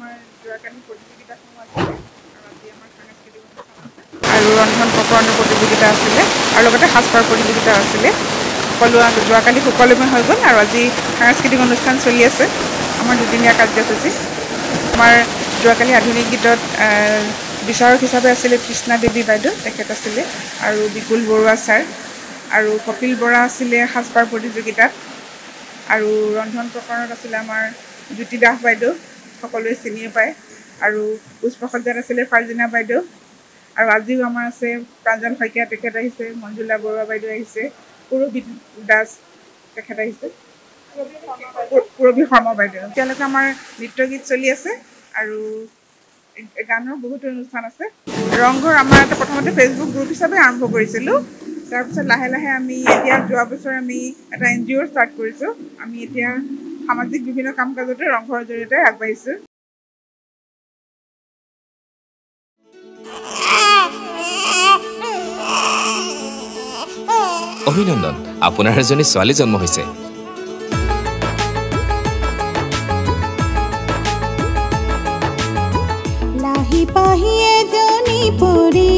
আমাৰ যোৱাকালি প্ৰতিযোগিতাসমূহ আছিলে আৰু আজি আমাৰ সাংস্কৃতিক অনুষ্ঠান আছে আৰু ৰন্ধন প্ৰকৰণৰ প্ৰতিযোগিতা আছিলে আৰু লগতে সাজপাৰ প্ৰতিযোগিতা আছিলে যোৱাকালি সুকলমে হৈ গ'ল আৰু আজি সাংস্কৃতিক অনুষ্ঠান চলি আছে আমাৰ দুদিনীয়া কাৰ্যসূচী আমাৰ যোৱাকালি আধুনিক গীতত বিচাৰক হিচাপে আছিলে কৃষ্ণা দেৱী বাইদেউ তেখেত আছিলে আৰু বিপুল বৰুৱা ছাৰ আৰু কপিল বৰা আছিলে সাজপাৰ প্ৰতিযোগিতাত আৰু ৰন্ধন প্ৰকৰণত আছিলে আমাৰ জ্যোতি দাস বাইদেউ সকলোৱে চিনিয়ে পায় আৰু পুষ্পসজ্জাত আছিলে ফাৰ্জিনা বাইদেউ আৰু আজিও আমাৰ আছে প্ৰাঞ্জল শইকীয়া তেখেত আহিছে মঞ্জুলা বৰুৱা বাইদেউ আহিছে পুৰবী দাস তেখেত আহিছে পুৰবী শৰ্মা বাইদেউ এতিয়ালৈকে আমাৰ নৃত্য গীত চলি আছে আৰু গানৰ বহুতো অনুষ্ঠান আছে ৰংঘৰ আমাৰ এটা প্ৰথমতে ফেচবুক গ্ৰুপ হিচাপে আৰম্ভ কৰিছিলোঁ তাৰপিছত লাহে লাহে আমি এতিয়া যোৱা বছৰ আমি এটা NGO ষ্টাৰ্ট কৰিছোঁ আমি এতিয়া সামাজিক বিভিন্ন কাম কাজতে ৰংঘৰৰ জৰিয়তে আগবাঢ়িছোঁ অভিনন্দন আপোনাৰ এজনী ছোৱালী জন্ম হৈছে লাহি পাহি এজনী পৰি